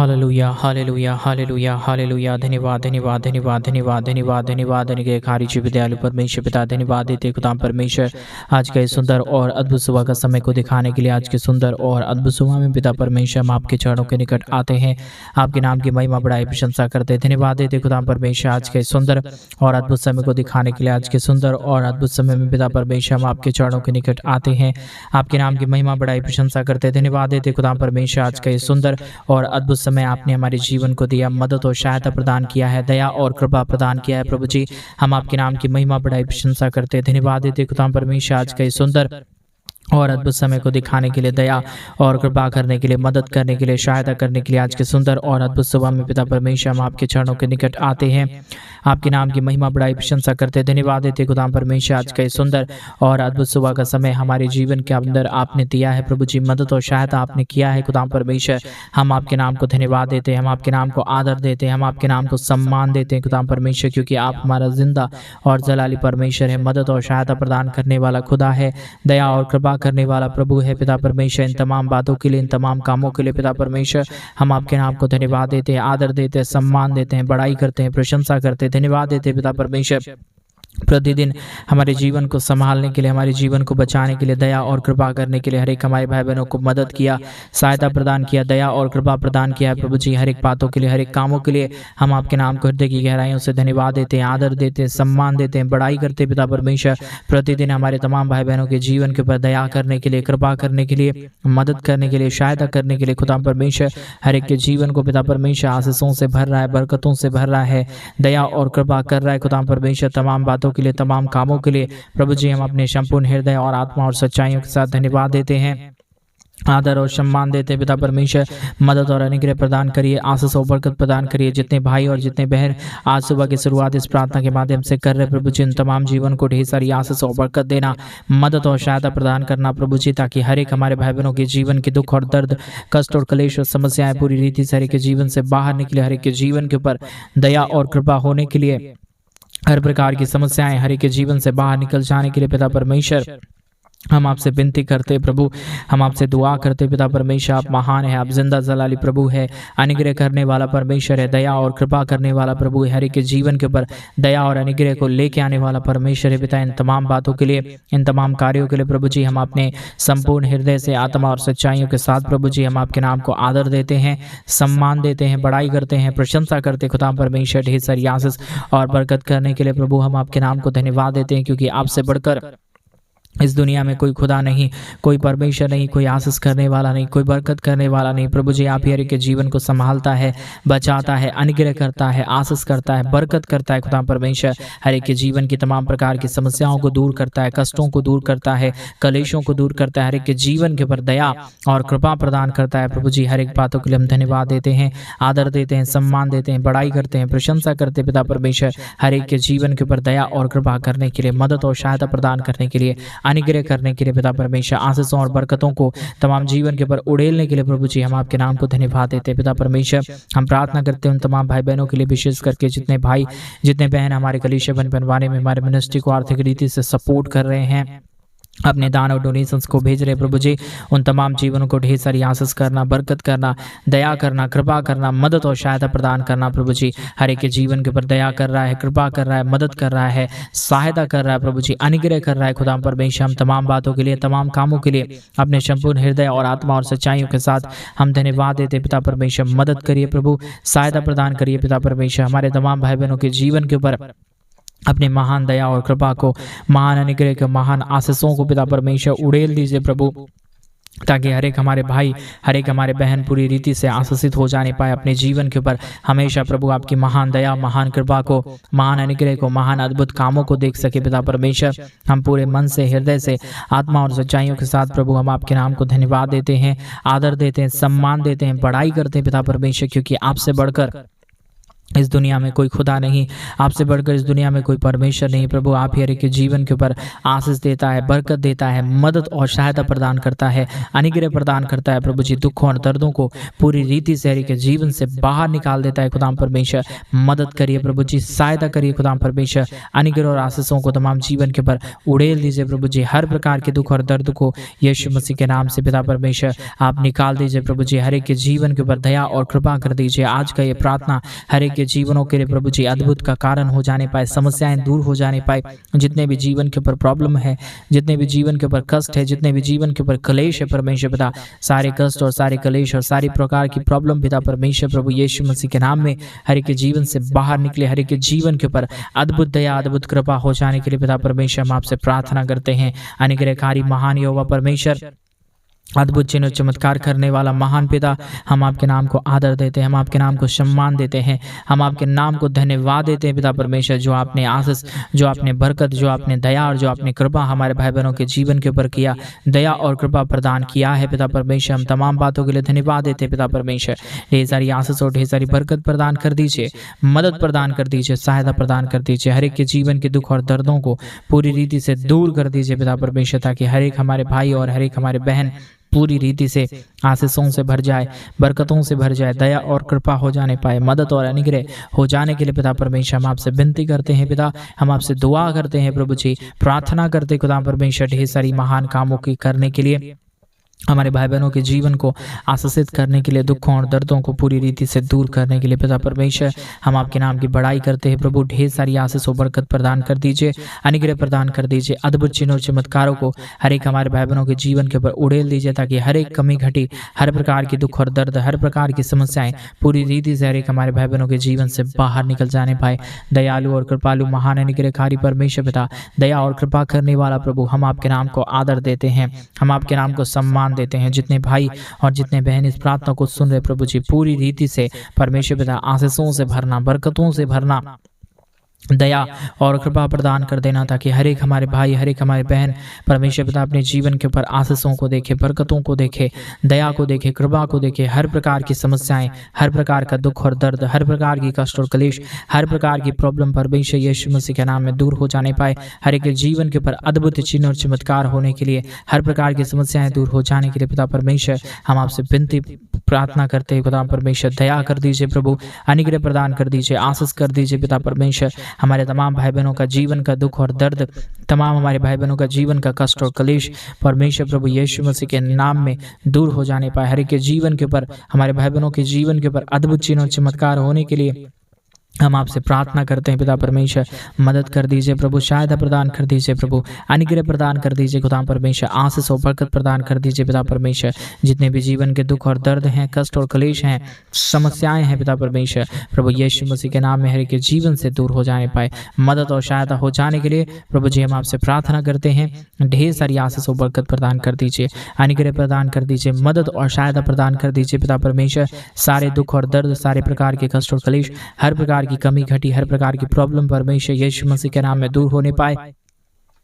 Hallelujah hallelujah hallelujah hallelujah. धन्यवाद धन्यवाद धन्यवाद धन्यवाद धन्यवाद धन्यवाद धन्य खारिज विद्यालय परमेश्वर पिता धन्यवाद देते खुदा परमेश्वर आज के सुंदर और अद्भुत सुबह का समय को दिखाने के लिए। आज के सुंदर और अद्भुत सुबह में पिता परमेश्वर हम आपके चरणों के निकट आते हैं, आपके नाम की महिमा बढ़ाई प्रशंसा करते हैं। धन्यवाद देते खुदा परमेश्वर आज के सुंदर और अद्भुत समय को दिखाने के लिए। आज के सुंदर और अद्भुत समय में पिता परमेश्वर हम आपके चरणों के निकट आते हैं, आपके नाम की महिमा बढ़ाई प्रशंसा करते हैं। धन्यवाद देते खुदा परमेश्वर आज का सुंदर और अद्भुत समय आपने हमारे जीवन को दिया, मदद और सहायता प्रदान किया है, दया और कृपा प्रदान किया है। प्रभु जी हम आपके नाम की महिमा बढ़ाई प्रशंसा करते हैं। धन्यवाद देते खुदा परमेश्वर आज का सुंदर और अद्भुत समय को दिखाने के लिए, दया और कृपा करने के लिए, मदद करने के लिए, सहायता करने के लिए। आज के सुंदर और अद्भुत सुबह में पिता परमेश्वर हम आपके चरणों के निकट आते हैं, आपके नाम की महिमा बढ़ाई प्रशंसा करते हैं। धन्यवाद देते खुदा परमेश्वर आज का सुंदर और अद्भुत सुबह का समय हमारे जीवन के अंदर आपने दिया है। प्रभु जी मदद और सहायता आपने किया है। खुदा परमेश्वर हम आपके नाम को धन्यवाद देते हैं, हम आपके नाम को आदर देते हैं, हम आपके नाम को सम्मान देते हैं खुदा परमेश्वर, क्योंकि आप हमारा जिंदा और जलाली परमेश्वर है, मदद और सहायता प्रदान करने वाला खुदा है, दया और कृपा करने वाला प्रभु है। पिता परमेश्वर इन तमाम बातों के लिए, इन तमाम कामों के लिए पिता परमेश्वर हम आपके नाम को धन्यवाद देते हैं, आदर देते हैं, सम्मान देते हैं, बड़ाई करते हैं, प्रशंसा करते हैं। धन्यवाद देते हैं पिता परमेश्वर प्रतिदिन हमारे जीवन को संभालने के लिए, हमारे जीवन को बचाने के लिए, दया और कृपा करने के लिए। हर एक हमारे भाई बहनों को मदद किया, सहायता प्रदान किया, दया और कृपा प्रदान किया है। प्रभु जी हर एक बातों के लिए, हर एक कामों के लिए हम आपके नाम को हृदय की गहराइयों से धन्यवाद देते हैं, आदर देते हैं, सम्मान देते हैं, बड़ाई करते हैं। पिता परमेश्वर प्रतिदिन हमारे तमाम भाई बहनों के जीवन के ऊपर दया करने के लिए, कृपा करने के लिए, मदद करने के लिए, सहायता करने के लिए। खुदा परमेश्वर हर एक के जीवन को पिता परमेश्वर आशीषों से भर रहा है, बरकतों से भर रहा है, दया और कृपा कर रहा है। खुदा परमेश्वर तमाम बातों के लिए, तमाम कामों के लिए प्रभु जी हम अपने संपूर्ण हृदय और आत्मा और सच्चाइयों के साथ धन्यवाद देते हैं, आदर और सम्मान देते हैं। पिता परमेश्वर मदद और अनुग्रह प्रदान करिए, आशीष और बरकत प्रदान करिए। जितने भाई और जितने बहन आज सुबह की शुरुआत इस प्रार्थना के माध्यम से कर रहे प्रभु जी, उन तमाम जीवन को ढेर सारी आशीष और बरकत देना, मदद और सहायता प्रदान करना प्रभु जी, ताकि हर एक हमारे भाई बहनों के जीवन के दुख और दर्द, कष्ट और क्लेश और समस्याएं पूरी रीति से हर एक के जीवन से बाहर निकले, हर एक के जीवन के ऊपर दया और कृपा होने के लिए, हर प्रकार की समस्याएं हर एक के जीवन से बाहर निकल जाने के लिए। पिता परमेश्वर हम आपसे विनती करते प्रभु, हम आपसे दुआ करते पिता परमेश्वर, आप महान है, आप जिंदा जलाली प्रभु है, अनुग्रह करने वाला परमेश्वर है, दया और कृपा करने वाला प्रभु है, हर एक के जीवन के ऊपर दया और अनुग्रह को लेके आने वाला परमेश्वर है। पिता इन तमाम बातों के लिए, इन तमाम कार्यों के लिए प्रभु जी हम अपने संपूर्ण हृदय से, आत्मा और सच्चाइयों के साथ प्रभु जी हम आपके नाम को आदर देते हैं, सम्मान देते हैं, बड़ाई करते हैं, प्रशंसा करते हैं। खुदा परमेश्वर ढेर सारी आशीष और बरकत करने के लिए प्रभु हम आपके नाम को धन्यवाद देते हैं, क्योंकि आपसे बढ़कर इस दुनिया में कोई खुदा नहीं, कोई परमेश्वर नहीं, कोई आशीष करने वाला नहीं, कोई बरकत करने वाला नहीं। प्रभु जी आप ही हर एक के जीवन को संभालता है, बचाता है, अनुग्रह करता है, आशीष करता है, बरकत करता है। खुदा परमेश्वर हर एक के जीवन की तमाम प्रकार की समस्याओं को दूर करता है, कष्टों को दूर करता है, कलेशों को दूर करता है, हर एक के जीवन के ऊपर दया और कृपा प्रदान करता है। प्रभु जी हर एक बातों के लिए हम धन्यवाद देते हैं, आदर देते हैं, सम्मान देते हैं, बड़ाई करते हैं, प्रशंसा करते हैं। पिता परमेश्वर हर एक के जीवन के ऊपर दया और कृपा करने के लिए, मदद और सहायता प्रदान करने के लिए, अनुग्रह करने के लिए। पिता परमेश्वर आशीषों और बरकतों को तमाम जीवन के ऊपर उड़ेलने के लिए प्रभु जी हम आपके नाम को धन्यवाद देते हैं। पिता परमेश्वर हम प्रार्थना करते हैं उन तमाम भाई बहनों के लिए, विशेष करके जितने भाई जितने बहन हमारे कलीसिया बनवाने में, हमारे मिनिस्ट्री को आर्थिक रीति से सपोर्ट कर रहे हैं, अपने दान और डोनेशंस को भेज रहे प्रभु जी, उन तमाम जीवनों को ढेर सारी आशीष करना, बरकत करना, दया करना, कृपा करना, मदद और सहायता प्रदान करना। प्रभु जी हर एक के जीवन के ऊपर दया कर रहा है, कृपा कर रहा है, मदद कर रहा है, सहायता कर रहा है, प्रभु जी अनुग्रह कर रहा है। खुदा परमेश्वर हम तमाम बातों के लिए, तमाम कामों के लिए अपने संपूर्ण हृदय और आत्मा और सच्चाइयों के साथ हम धन्यवाद देते। पिता परमेश्वर मदद करिए प्रभु, सहायता प्रदान करिए। पिता परमेश्वर हमारे तमाम भाई बहनों के जीवन के ऊपर अपने महान दया और कृपा को, महान अनुग्रह के, महान आशीषों को पिता परमेश्वर उड़ेल दीजिए प्रभु, ताकि हर एक हमारे भाई, हर एक हमारे बहन पूरी रीति से आशीषित हो जाने पाए अपने जीवन के ऊपर। हमेशा प्रभु आपकी महान दया, महान कृपा को, महान अनुग्रह को, महान अद्भुत कामों को देख सके। पिता परमेश्वर हम पूरे मन से, हृदय से, आत्मा और सच्चाइयों के साथ प्रभु हम आपके नाम को धन्यवाद देते हैं, आदर देते हैं, सम्मान देते हैं, बड़ाई करते हैं। पिता परमेश्वर क्योंकि आपसे बढ़कर इस दुनिया में कोई खुदा नहीं, आपसे बढ़कर इस दुनिया में कोई परमेश्वर नहीं। प्रभु आप ही हर एक के जीवन के ऊपर आशीष देता है, बरकत देता है, मदद और सहायता प्रदान करता है, अनुग्रह प्रदान करता है। प्रभु जी दुखों और दर्दों को पूरी रीति से हर एक के जीवन से बाहर निकाल देता है। खुदाम परमेश्वर मदद करिए प्रभु जी, सहायता करिए खुदाम परमेश्वर, अनुग्रह और आशीषों को तमाम जीवन के ऊपर उड़ेल दीजिए प्रभु जी। हर प्रकार के दुख और दर्द को यीशु मसीह के नाम से पिता परमेश्वर आप निकाल दीजिए प्रभु जी। हर एक के जीवन के ऊपर दया और कृपा कर दीजिए। आज का ये प्रार्थना हर एक के जीवनों के लिए प्रभु जी अद्भुत का कारण हो जाने पाए, समस्याएं दूर हो जाने पाए। जितने भी जीवन के ऊपर प्रॉब्लम है, जितने भी जीवन के ऊपर कष्ट है, जितने भी जीवन के ऊपर कलेश है परमेश्वर पिता, सारे कष्ट और सारे कलेश और सारी प्रकार की प्रॉब्लम पिता परमेश्वर प्रभु यीशु मसीह के नाम में हर एक के जीवन से बाहर निकले। हर एक के जीवन के ऊपर अद्भुत दया, अद्भुत कृपा हो जाने के लिए पिता परमेश्वर हम आपसे प्रार्थना करते हैं। अनुग्रहकारी महान यहोवा परमेश्वर, अद्भुत चिन्ह चमत्कार करने वाला महान पिता, हम आपके नाम को आदर देते हैं, हम आपके नाम को सम्मान देते हैं, हम आपके नाम को धन्यवाद देते हैं पिता परमेश्वर। जो आपने आशीष, जो आपने बरकत, जो आपने दया और जो आपने कृपा हमारे भाई बहनों के जीवन के ऊपर किया, दया और कृपा प्रदान किया है पिता परमेश्वर, हम तमाम बातों के लिए धन्यवाद देते हैं पिता परमेश्वर। ढेर सारी आशीष और ढेर सारी बरकत प्रदान कर दीजिए, मदद प्रदान कर दीजिए, सहायता प्रदान कर दीजिए। हर एक के जीवन के दुख और दर्दों को पूरी रीति से दूर कर दीजिए पिता परमेश्वर, ताकि हर एक हमारे भाई और हर एक हमारे बहन पूरी रीति से आशीषों से भर जाए, बरकतों से भर जाए, दया और कृपा हो जाने पाए, मदद और अनुग्रह हो जाने के लिए पिता परमेश्वर हम आपसे विनती करते हैं पिता, हम आपसे दुआ करते हैं प्रभु जी, प्रार्थना करते खुदा परमेश्वर ढेर सारी महान कामों की करने के लिए, हमारे भाई बहनों के जीवन को आशीषित करने के लिए, दुखों और दर्दों को पूरी रीति से दूर करने के लिए पिता परमेश्वर हम आपके नाम की बड़ाई करते हैं प्रभु। ढेर सारी आशीष और बरकत प्रदान कर दीजिए, अनुग्रह प्रदान कर दीजिए, अद्भुत चिन्ह और चमत्कारों को हर एक हमारे भाई बहनों के जीवन के ऊपर उड़ेल दीजिए, ताकि हर एक कमी घटी, हर प्रकार की दुख और दर्द, हर प्रकार की समस्याएं पूरी रीति से हर एक हमारे भाई बहनों के जीवन से बाहर निकल जाने पाए। दयालु और कृपालु महान अनुग्रहकारी परमेश्वर पिता, दया और कृपा करने वाला प्रभु, हम आपके नाम को आदर देते हैं, हम आपके नाम को सम्मान देते हैं। जितने भाई और जितने बहन इस प्रार्थना को सुन रहे प्रभु जी, पूरी रीति से परमेश्वर पिता आशीषों से भरना, बरकतों से भरना, दया और कृपा प्रदान कर देना, ताकि हर एक हमारे भाई, हर एक हमारे बहन परमेश्वर पिता अपने जीवन के ऊपर आशीषों को देखे, बरकतों को देखे, दया को देखे, कृपा को देखे। हर प्रकार की समस्याएं, हर प्रकार का दुख और दर्द, हर प्रकार की कष्ट और क्लेश, हर प्रकार की प्रॉब्लम परमेश्वर यीशु मसीह के नाम में दूर हो जाने पाए। हर एक जीवन के ऊपर अद्भुत चिन्ह और चमत्कार होने के लिए, हर प्रकार की समस्याएं दूर हो जाने के लिए पिता परमेश्वर हम आपसे विनती प्रार्थना करते हैं खुदा परमेश्वर, दया कर दीजिए प्रभु, अनुग्रह प्रदान कर दीजिए, आशीष कर दीजिए पिता परमेश्वर। हमारे तमाम भाई बहनों का जीवन का दुख और दर्द, तमाम हमारे भाई बहनों का जीवन का कष्ट और क्लेश परमेश्वर प्रभु यीशु मसीह के नाम में दूर हो जाने पाए। हर एक के जीवन के ऊपर, हमारे भाई बहनों के जीवन के ऊपर अद्भुत चिन्ह और चमत्कार होने के लिए हम आपसे प्रार्थना करते हैं पिता परमेश्वर, मदद कर दीजिए प्रभु, सहायता प्रदान कर दीजिए प्रभु, अनुग्रह प्रदान कर दीजिए खुदा परमेश्वर, आशीष और बरकत प्रदान कर दीजिए पिता परमेश्वर। जितने भी जीवन के दुख और दर्द हैं, कष्ट और क्लेश हैं, समस्याएं हैं पिता परमेश्वर प्रभु यीशु मसीह के नाम में हर एक जीवन से दूर हो जाने पाए, मदद और सहायता हो जाने के लिए प्रभु जी हम आपसे प्रार्थना करते हैं। ढेर सारी आशीष और बरकत प्रदान कर दीजिए, अनुग्रह प्रदान कर दीजिए, मदद और सहायता प्रदान कर दीजिए पिता परमेश्वर। सारे दुख और दर्द, सारे प्रकार के कष्ट और क्लेश, हर प्रकार की कमी घटी, हर प्रकार की प्रॉब्लम परमेश्वर यीशु मसीह के नाम में दूर होने पाए।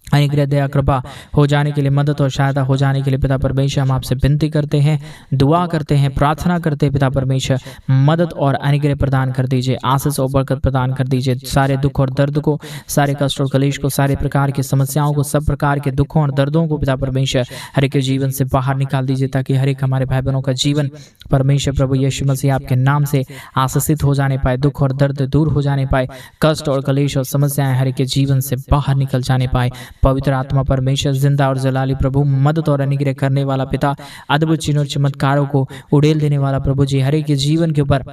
अनुग्रह, दया, कृपा हो जाने के लिए, मदद और सहायता हो जाने के लिए पिता परमेश्वर हम आपसे विनती करते हैं, दुआ करते हैं, प्रार्थना करते हैं पिता परमेश्वर। मदद और अनुग्रह प्रदान कर दीजिए, आशीष और बरकत प्रदान कर दीजिए। सारे दुख और दर्द को, सारे कष्ट और क्लेश को, सारे प्रकार की समस्याओं को, सब प्रकार के दुखों और दर्दों को पिता परमेश्वर हर एक के जीवन से बाहर निकाल दीजिए, ताकि हर एक हमारे भाई बहनों का जीवन परमेश्वर प्रभु यीशु मसीह आपके नाम से आशीषित हो जाने पाए, दुख और दर्द दूर हो जाने पाए, कष्ट और क्लेश और समस्याएं हर एक के जीवन से बाहर निकल जाने पाए। पवित्र आत्मा परमेश्वर, जिंदा और जलाली प्रभु, मदद और अनुग्रह करने वाला पिता, अद्भुत चिन्ह और चमत्कारों को उड़ेल देने वाला प्रभु जी, हर एक के जीवन के ऊपर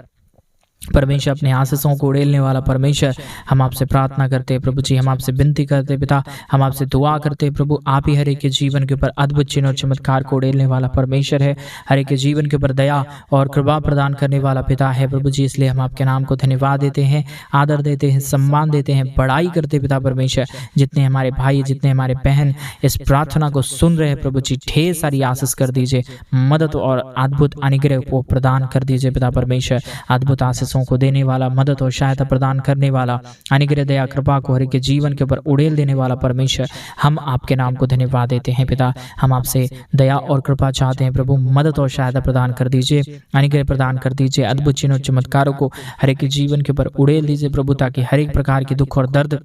परमेश्वर अपने आशीषों को उड़ेलने वाला परमेश्वर हम आपसे प्रार्थना करते हैं प्रभु जी, हम आपसे विनती करते हैं पिता, हम आपसे दुआ करते हैं प्रभु। आप ही हर एक के जीवन के ऊपर अद्भुत चिन्ह और चमत्कार को उड़ेलने वाला परमेश्वर है, हर एक के जीवन के ऊपर दया और कृपा प्रदान करने वाला पिता है प्रभु जी। इसलिए हम आपके नाम को धन्यवाद देते हैं, आदर देते हैं, सम्मान देते हैं, बड़ाई करते पिता परमेश्वर। जितने हमारे भाई, जितने हमारे बहन इस प्रार्थना को सुन रहे हैं प्रभु जी, ढेर सारी आशीष कर दीजिए, मदद और अद्भुत अनुग्रह को प्रदान कर दीजिए पिता परमेश्वर। अद्भुत आशीष आशीषों को देने वाला, मदद और सहायता प्रदान करने वाला, अनुग्रह दया कृपा को हर एक के जीवन के ऊपर उड़ेल देने वाला परमेश्वर, हम आपके नाम को धन्यवाद देते हैं पिता। हम आपसे दया और कृपा चाहते हैं प्रभु, मदद और सहायता प्रदान कर दीजिए, अनुग्रह प्रदान कर दीजिए, अद्भुत चिन्ह और चमत्कारों को हर एक के जीवन के ऊपर उड़ेल दीजिए प्रभु, ताकि हर एक प्रकार की दुख और दर्द,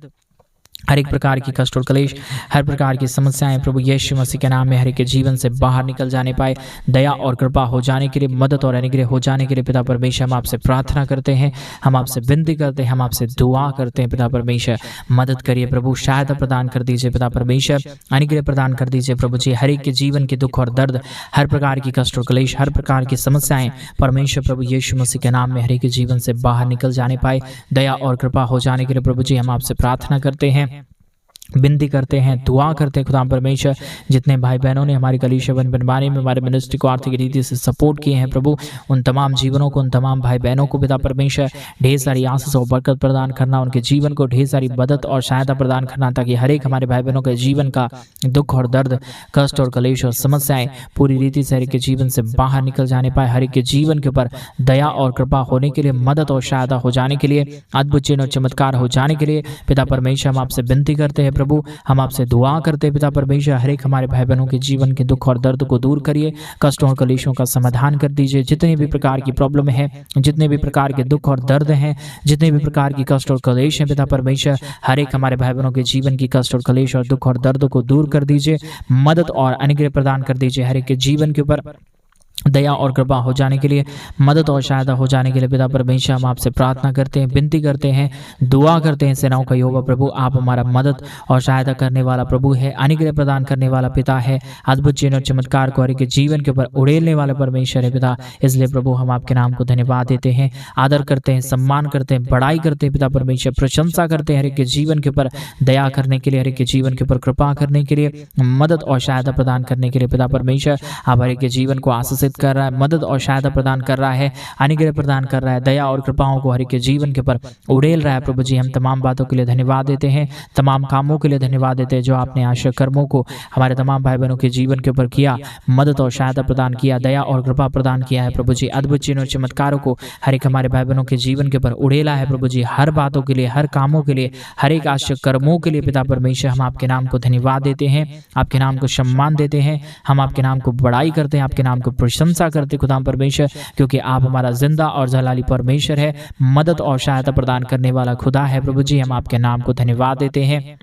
हर एक प्रकार की कष्ट और क्लेश, हर प्रकार की समस्याएं प्रभु यीशु मसीह के नाम में हर एक के जीवन से बाहर निकल जाने पाए। दया और कृपा हो जाने के लिए, मदद और अनुग्रह हो जाने के लिए पिता परमेश्वर हम आपसे प्रार्थना करते हैं, हम आपसे विनती करते हैं, हम आपसे दुआ करते हैं पिता परमेश्वर। मदद करिए प्रभु, सहायता प्रदान कर दीजिए पिता परमेश्वर, अनुग्रह प्रदान कर दीजिए प्रभु जी। हर एक के जीवन के दुख और दर्द, हर प्रकार की कष्ट और क्लेश, हर प्रकार की समस्याएं परमेश्वर प्रभु यीशु मसीह के नाम में हर एक के जीवन से बाहर निकल जाने पाए। दया और कृपा हो जाने के लिए प्रभु जी हम आपसे प्रार्थना करते हैं, विनती करते हैं, दुआ करते हैं खुदा परमेश्वर। जितने भाई बहनों ने हमारी कलीसिया बनवाने में हमारे मिनिस्ट्री को आर्थिक रीति से सपोर्ट किए हैं प्रभु, उन तमाम जीवनों को, उन तमाम भाई बहनों को पिता परमेश्वर ढेर सारी आशीष और बरकत प्रदान करना, उनके जीवन को ढेर सारी मदद और सहायता प्रदान करना, ताकि हर एक हमारे भाई बहनों के जीवन का दुख और दर्द, कष्ट और कलेश और समस्याएं पूरी रीति से हर एक के जीवन से बाहर निकल जाने पाए। हर एक के जीवन के ऊपर दया और कृपा होने के लिए, मदद और सहायता हो जाने के लिए, अद्भुत चिन्ह और चमत्कार हो जाने के लिए पिता परमेश्वर हम आपसे विनती करते हैं प्रभु, हम आपसे दुआ करते हैं पिता परमेश्वर। हर एक हमारे भाई बहनों के जीवन के दुख और दर्द को दूर करिए, कष्टों और कलेशों का समाधान कर दीजिए। जितने भी प्रकार की प्रॉब्लम है, जितने भी प्रकार के दुख और दर्द हैं, जितने भी प्रकार की कष्ट और कलेश हैं पिता परमेश्वर, हर एक हमारे भाई बहनों के जीवन की कष्ट और कलेश और दुख और दर्द को दूर कर दीजिए, मदद और अनुग्रह प्रदान कर दीजिए। हर एक के जीवन के ऊपर दया और कृपा हो जाने के लिए, मदद और सहायता हो जाने के लिए पिता परमेश्वर हम आपसे प्रार्थना करते हैं, विनती करते हैं, दुआ करते हैं। सेनाओं का यहोवा प्रभु, आप हमारा मदद और सहायता करने वाला प्रभु है, अनुग्रह प्रदान करने वाला पिता है, अद्भुत चिन्ह और चमत्कार को हर एक के जीवन के ऊपर उड़ेलने वाला परमेश्वर है पिता। इसलिए प्रभु हम आपके नाम को धन्यवाद देते हैं, आदर करते हैं, सम्मान करते हैं, बड़ाई करते हैं पिता परमेश्वर, प्रशंसा करते हैं हर एक के जीवन के ऊपर दया करने के लिए, हर एक के जीवन के ऊपर कृपा करने के लिए, मदद और सहायता प्रदान करने के लिए पिता परमेश्वर। आप हर एक के जीवन को आशीषित कर रहा है, मदद और सहायता प्रदान कर रहा है, अनुग्रह प्रदान कर रहा है, दया और कृपाओं को हर एक के जीवन के ऊपर उड़ेल रहा है प्रभु जी। हम तमाम बातों के लिए धन्यवाद देते हैं, तमाम कामों के लिए धन्यवाद देते हैं जो आपने आश्चर्य कर्मों को हमारे तमाम भाई बहनों के जीवन के ऊपर किया, मदद और सहायता प्रदान किया, दया और कृपा प्रदान किया है प्रभु जी। अद्भुत चिन्ह और चमत्कारों को हर एक हमारे भाई बहनों के जीवन के ऊपर उड़ेला है प्रभु जी। हर बातों के लिए, हर कामों के लिए, हर एक आश्चर्य कर्मों के लिए पिता परमेश्वर हम आपके नाम को धन्यवाद देते हैं, आपके नाम को सम्मान देते हैं, हम आपके नाम को बड़ाई करते हैं, आपके नाम को प्रशंसा करते खुदा परमेश्वर, क्योंकि आप हमारा जिंदा और जलाली परमेश्वर है, मदद और सहायता प्रदान करने वाला खुदा है प्रभु जी। हम आपके नाम को धन्यवाद देते हैं,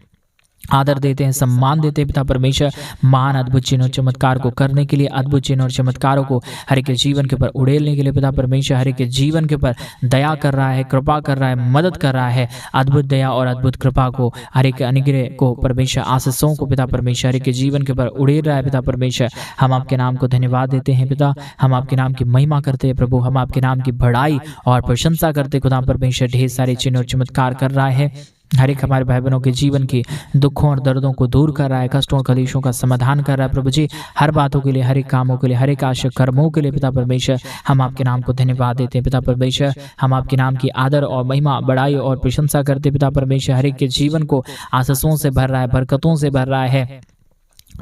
आदर देते हैं, सम्मान देते हैं पिता परमेश्वर, महान अद्भुत चिन्ह और चमत्कार को करने के लिए, अद्भुत चिन्ह और चमत्कारों को हर एक के जीवन के ऊपर उड़ेलने के लिए पिता परमेश्वर हर एक के जीवन के ऊपर दया कर रहा है, कृपा कर रहा है, मदद कर रहा है। अद्भुत दया और अद्भुत कृपा को, हर एक अनुग्रह को परमेश्वर, आशीषों को पिता परमेश्वर हर एक के जीवन के ऊपर उड़ेल रहा है पिता परमेश्वर। हम आपके नाम को धन्यवाद देते हैं पिता, हम आपके नाम की महिमा करते हैं प्रभु, हम आपके नाम की बड़ाई और प्रशंसा करते खुदा परमेश्वर। ढेर सारे चिन्ह और चमत्कार कर रहा है, हर एक हमारे भाई बहनों के जीवन की दुखों और दर्दों को दूर कर रहा है, कष्टों और कलेशों का समाधान कर रहा है प्रभु जी। हर बातों के लिए, हर एक कामों के लिए, हर एक आश्चर्य कर्मों के लिए पिता परमेश्वर हम आपके नाम को धन्यवाद देते हैं पिता परमेश्वर। हम आपके नाम की आदर और महिमा, बड़ाई और प्रशंसा करते पिता परमेश्वर। हर एक के जीवन को आशीषों से भर रहा है, बरकतों से भर रहा है,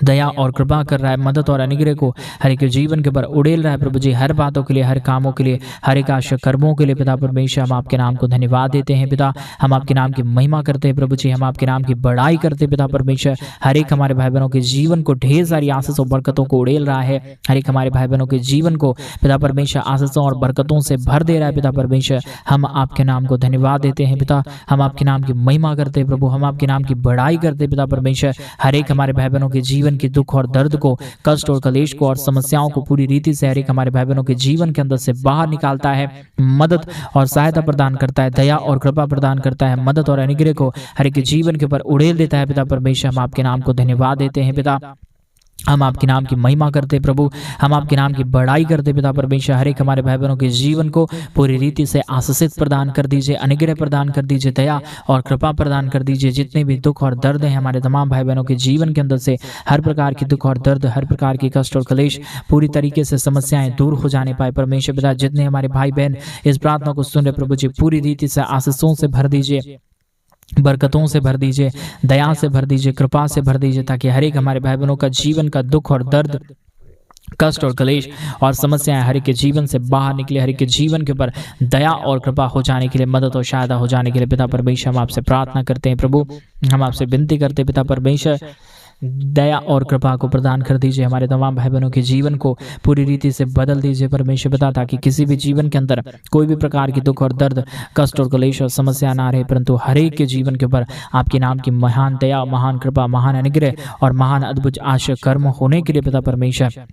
दया और कृपा कर रहा है, मदद और अनुग्रह को हर एक जीवन के ऊपर उड़ेल रहा है प्रभु जी। हर बातों के लिए, हर कामों के लिए, हर एक आश्चर्य कर्मों के लिए पिता परमेश्वर हम आपके नाम को धन्यवाद देते हैं पिता। हम आपके नाम की महिमा करते हैं प्रभु जी, हम आपके नाम की बड़ाई करते हैं पिता परमेश्वर। हर एक हमारे भाई बहनों के जीवन को ढेर सारी आशीष और बरकतों को उड़ेल रहा है, हर एक हमारे भाई बहनों के जीवन को पिता परमेश्वर आशीषों और बरकतों से भर दे रहा है पिता परमेश्वर। हम आपके नाम को धन्यवाद देते हैं पिता, हम आपके नाम की महिमा करते हैं प्रभु, हम आपके नाम की बड़ाई करते हैं पिता परमेश्वर। हर एक हमारे भाई बहनों के जीवन की दुख और दर्द को, कष्ट और कलेश को और समस्याओं को पूरी रीति से हर एक हमारे भाई बहनों के जीवन के अंदर से बाहर निकालता है, मदद और सहायता प्रदान करता है, दया और कृपा प्रदान करता है, मदद और अनुग्रह को हर एक के जीवन के ऊपर उड़ेल देता है पिता परमेश्वर। हम आपके नाम को धन्यवाद देते हैं पिता, हम आपके नाम की महिमा करते प्रभु, हम आपके नाम की बड़ाई करते पिता परमेश्वर। हर एक हमारे भाई बहनों के जीवन को पूरी रीति से आशीषित प्रदान कर दीजिए, अनुग्रह प्रदान कर दीजिए, दया और कृपा प्रदान कर दीजिए। जितने भी दुख और दर्द हैं हमारे तमाम भाई बहनों के जीवन के अंदर से, हर प्रकार की दुख और दर्द, हर प्रकार की कष्ट और कलेश, पूरी तरीके से समस्याएं दूर हो जाने पाए परमेश्वर पिता। जितने हमारे भाई बहन इस प्रार्थना को सुन रहे प्रभु जी, पूरी रीति से आशीषों से भर दीजिए, बरकतों से भर दीजिए, दया से भर दीजिए, कृपा से भर दीजिए, ताकि हर एक हमारे भाई बहनों का जीवन का दुख और दर्द कष्ट और क्लेश और समस्याएं हर एक के जीवन से बाहर निकले, हर एक के जीवन के ऊपर दया और कृपा हो जाने के लिए, मदद और सहायता हो जाने के लिए पिता परमेश्वर हम आपसे प्रार्थना करते हैं। प्रभु हम आपसे विनती करते हैं पिता परमेश्वर, दया और कृपा को प्रदान कर दीजिए, हमारे तमाम भाई बहनों के जीवन को पूरी रीति से बदल दीजिए परमेश्वर पिता, ताकि किसी भी जीवन के अंदर कोई भी प्रकार की दुख और दर्द, कष्ट और क्लेश और समस्या ना रहे, परंतु हर एक के जीवन के ऊपर आपके नाम की महान दया, महान कृपा, महान अनुग्रह और महान अद्भुत आश्चर्य कर्म होने के लिए पिता परमेश्वर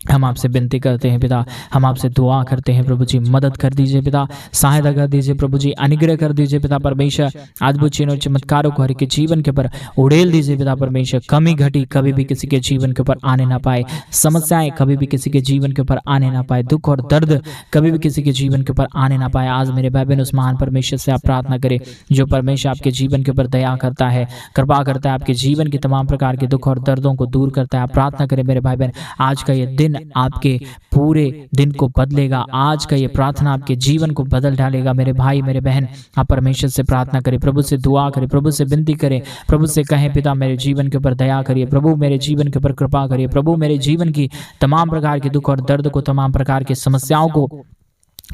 हम आपसे विनती करते हैं पिता, हम आपसे दुआ करते हैं प्रभु जी, मदद कर दीजिए पिता, सहायता कर दीजिए प्रभु जी, अनुग्रह कर दीजिए पिता परमेश्वर, अद्भुत चिन्ह और चमत्कारों को हर एक के जीवन के ऊपर उड़ेल दीजिए पिता परमेश्वर। कमी घटी कभी भी किसी के जीवन के ऊपर आने ना पाए, समस्याएं कभी भी किसी के जीवन के ऊपर आने ना पाए, दुख और दर्द कभी भी किसी के जीवन के ऊपर आने ना पाए। आज मेरे भाई बहन उस महान परमेश्वर से आप प्रार्थना करें जो परमेश्वर आपके जीवन के ऊपर दया करता है, कृपा करता है, आपके जीवन के तमाम प्रकार के दुख और दर्दों को दूर करता है। आप प्रार्थना करें मेरे भाई बहन, आज का ये दिन आपके पूरे दिन को बदलेगा, आज का ये प्रार्थना आपके जीवन को बदल डालेगा। मेरे भाई मेरे बहन आप परमेश्वर से प्रार्थना करें, प्रभु से दुआ करें, प्रभु से विनती करें, प्रभु से कहें पिता मेरे जीवन के ऊपर दया करिए, प्रभु मेरे जीवन के ऊपर कृपा करिए, प्रभु मेरे जीवन की तमाम प्रकार के दुख और दर्द को, तमाम प्रकार की समस्याओं को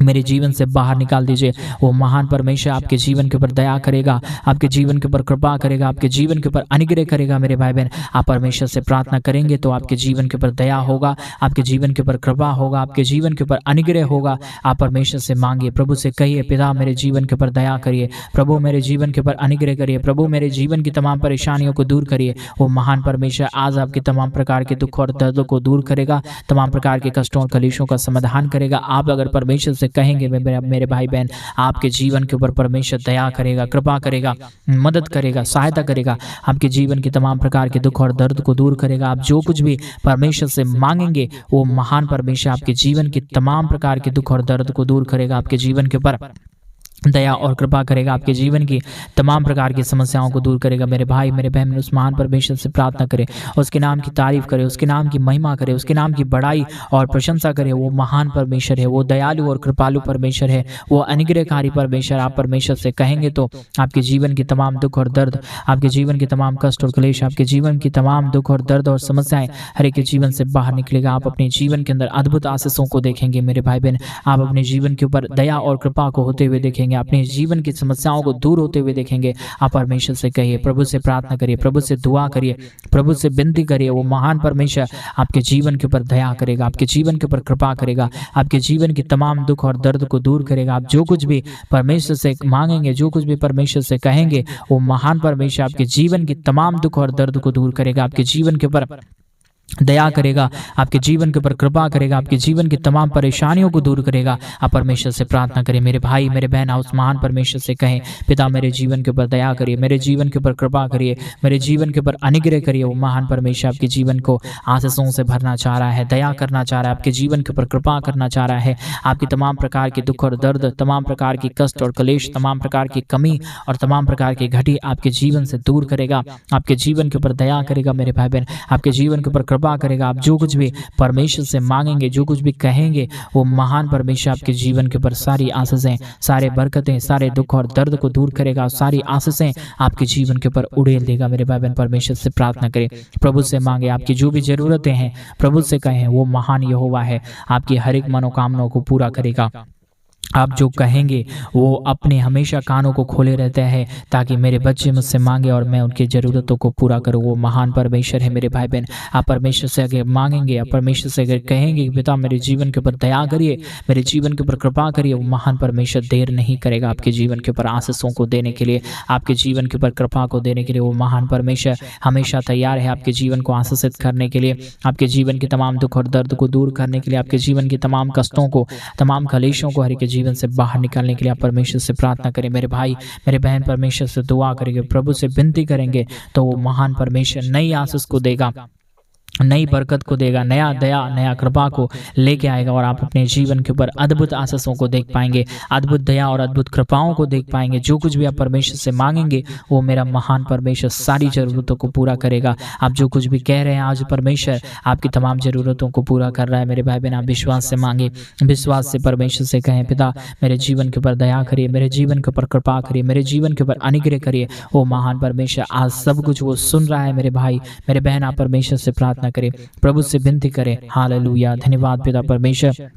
मेरे जीवन से बाहर निकाल दीजिए। वो महान परमेश्वर आपके जीवन के ऊपर दया करेगा, आपके जीवन के ऊपर कृपा करेगा, आपके जीवन के ऊपर अनुग्रह करेगा। मेरे भाई बहन आप परमेश्वर से प्रार्थना करेंगे तो आपके जीवन के ऊपर दया होगा, आपके जीवन के ऊपर कृपा होगा, आपके जीवन के ऊपर अनुग्रह होगा। आप परमेश्वर से मांगिए, प्रभु से कहिए पिता मेरे जीवन के ऊपर दया करिए, प्रभु मेरे जीवन के ऊपर अनुग्रह करिए, प्रभु मेरे जीवन की तमाम परेशानियों को दूर करिए। वो महान परमेश्वर आज आपके तमाम प्रकार के दुख और दर्दों को दूर करेगा, तमाम प्रकार के कष्टों और कलेशों का समाधान करेगा। आप अगर परमेश्वर से कहेंगे मेरे भाई बहन आपके जीवन के ऊपर परमेश्वर दया करेगा, कृपा करेगा, मदद करेगा, सहायता करेगा, आपके जीवन के तमाम प्रकार के दुख और दर्द को दूर करेगा। आप जो कुछ भी परमेश्वर से मांगेंगे वो महान परमेश्वर आपके जीवन के तमाम प्रकार के दुख और दर्द को दूर करेगा, आपके जीवन के ऊपर दया और कृपा करेगा, आपके जीवन की तमाम प्रकार की समस्याओं को दूर करेगा। मेरे भाई मेरे बहन उस महान परमेश्वर से प्रार्थना करें, उसके नाम की तारीफ करें, उसके नाम की महिमा करें, उसके नाम की बड़ाई और प्रशंसा करें। वो महान परमेश्वर है, वो दयालु और कृपालु परमेश्वर है, वो अनुग्रहकारी परमेश्वर। आप परमेश्वर से कहेंगे तो आपके जीवन की तमाम दुख और दर्द, आपके जीवन के तमाम कष्ट और क्लेश, आपके जीवन की तमाम दुख और दर्द और समस्याएं हर एक के जीवन से बाहर निकलेगा। आप अपने जीवन के अंदर अद्भुत आशीषों को देखेंगे। मेरे भाई बहन आप अपने जीवन के ऊपर दया और कृपा को होते हुए देखेंगे, अपने जीवन की समस्याओं को दूर होते हुए देखेंगे। आप परमेश्वर से कहिए, प्रभु से प्रार्थना करिए, प्रभु से दुआ करिए, प्रभु से विनती करिए। वो महान परमेश्वर आपके जीवन के ऊपर दया करेगा, आपके जीवन के ऊपर कृपा करेगा, आपके जीवन की तमाम दुख और दर्द को दूर करेगा। आप जो कुछ भी परमेश्वर से मांगेंगे, जो कुछ भी परमेश्वर से कहेंगे, वो महान परमेश्वर आपके जीवन की तमाम दुख और दर्द को दूर करेगा, आपके जीवन के ऊपर दया करेगा, आपके जीवन के ऊपर कृपा करेगा, आपके जीवन की तमाम परेशानियों को दूर करेगा। आप परमेश्वर से प्रार्थना करें। मेरे भाई मेरे बहन उस महान परमेश्वर से कहें, पिता मेरे जीवन के ऊपर दया करिए, मेरे जीवन के ऊपर कृपा करिए, मेरे जीवन के ऊपर अनुग्रह करिए। वो महान परमेश्वर आपके जीवन को आशीषों से भरना चाह रहा है, दया करना चाह रहा है, आपके जीवन के ऊपर कृपा करना चाह रहा है। आपकी तमाम प्रकार के दुख और दर्द, तमाम प्रकार की कष्ट और क्लेश, तमाम प्रकार की कमी और तमाम प्रकार की घटी आपके जीवन से दूर करेगा, आपके जीवन के ऊपर दया करेगा। मेरे भाई बहन आपके जीवन के ऊपर कृपा करेगा। आप जो कुछ भी परमेश्वर से मांगेंगे, जो कुछ भी कहेंगे, वो महान परमेश्वर आपके जीवन के ऊपर सारी आशीषें, सारे बरकतें, सारे दुख और दर्द को दूर करेगा, सारी आशीषें आपके जीवन के ऊपर उड़ेल देगा। मेरे भाई बहन परमेश्वर से प्रार्थना करें, प्रभु से मांगे, आपकी जो भी जरूरतें हैं प्रभु से कहें। वो महान यहोवा है, आपकी हर एक मनोकामनाओं को पूरा करेगा। आप जो कहेंगे वो अपने हमेशा कानों को खोले रहते हैं ताकि मेरे बच्चे मुझसे मांगे और मैं उनकी ज़रूरतों को पूरा करूँ। वो महान परमेश्वर है। मेरे भाई बहन आप परमेश्वर से अगर मांगेंगे, आप परमेश्वर से अगर कहेंगे कि पिता मेरे जीवन के ऊपर दया करिए, मेरे जीवन के ऊपर कृपा करिए, वो महान परमेश्वर देर नहीं करेगा आपके जीवन के ऊपर आशीषों को देने के लिए, आपके जीवन के ऊपर कृपा को देने के लिए। वो महान परमेश्वर हमेशा तैयार है आपके जीवन को आशीषित करने के लिए, आपके जीवन के तमाम दुख और दर्द को दूर करने के लिए, आपके जीवन की तमाम कष्टों को, तमाम कलेशों को हर एक जीवन से बाहर निकालने के लिए। आप परमेश्वर से प्रार्थना करें। मेरे भाई मेरे बहन परमेश्वर से दुआ करेंगे, प्रभु से विनती करेंगे तो वो महान परमेश्वर नई आशीष को देगा, नई बरकत को देगा, नया दया नया कृपा को लेके आएगा और आप अपने जीवन के ऊपर अद्भुत आशीषों को देख पाएंगे, अद्भुत दया और अद्भुत कृपाओं को देख पाएंगे। जो कुछ भी आप परमेश्वर से मांगेंगे वो मेरा महान परमेश्वर सारी ज़रूरतों को पूरा करेगा। आप जो कुछ भी कह रहे हैं आज परमेश्वर आपकी तमाम ज़रूरतों को पूरा कर रहा है। मेरे भाई बहन आप विश्वास से मांगे, विश्वास से परमेश्वर से कहें, पिता मेरे जीवन के ऊपर दया करिए, मेरे जीवन के ऊपर कृपा करिए, मेरे जीवन के ऊपर अनुग्रह करिए। वो महान परमेश्वर आज सब कुछ वो सुन रहा है। मेरे भाई मेरे बहन आप परमेश्वर से प्रार्थना प्रार्थना करें, प्रभु से विनती करें। हालेलुया, धन्यवाद पिता परमेश्वर,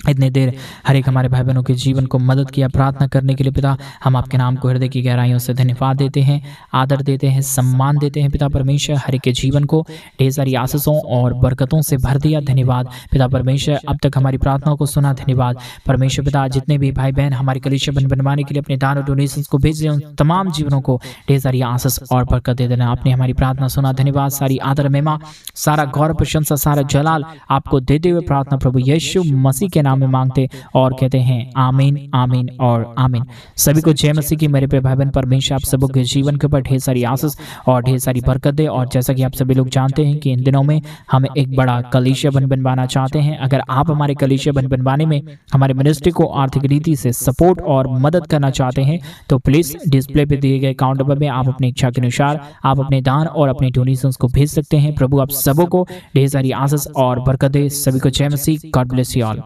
इतने देर हर एक हमारे भाई बहनों के जीवन को मदद किया प्रार्थना करने के लिए पिता। हम आपके नाम को हृदय की गहराइयों से धन्यवाद देते हैं, आदर देते हैं, सम्मान देते हैं पिता परमेश्वर। हर एक के जीवन को ढेर सारी आशीषों और बरकतों से भर दिया। धन्यवाद पिता परमेश्वर, अब तक हमारी प्रार्थनाओं को सुना। धन्यवाद परमेश्वर पिता, जितने भी भाई बहन हमारे कलीसिया बनवाने के लिए अपने दान और डोनेशंस को भेज रहे हैं, उन तमाम जीवनों को ढेर सारी आशीष और बरकत दे देना। आपने हमारी प्रार्थना सुना। धन्यवाद। सारी आदर महिमा, सारा गौरव, प्रशंसा, सारा जलाल आपको देते हुए प्रार्थना प्रभु यीशु मसीह के नाम में मांगते और कहते हैं आमीन, आमीन और आमीन। सभी को जय मसीह की। मेरे प्रिय भाई बहन, परमेश्वर आप सबों के जीवन के ऊपर ढेर सारी आशीष और ढेर सारी बरकत दे। और जैसा कि आप सभी लोग जानते हैं कि इन दिनों में हम एक बड़ा कलीसिया बनवाना चाहते हैं। अगर आप हमारे कलीसिया बनवाने में हमारे मिनिस्ट्री को आर्थिक रीति से सपोर्ट और मदद करना चाहते हैं तो प्लीज डिस्प्ले पे दिए गए अकाउंट नंबर में आप अपनी इच्छा के अनुसार आप अपने दान और अपने डोनेशंस को भेज सकते हैं। प्रभु आप सबों को ढेर सारी आशीष और बरकत दे। सभी को जय मसीह। God bless you all.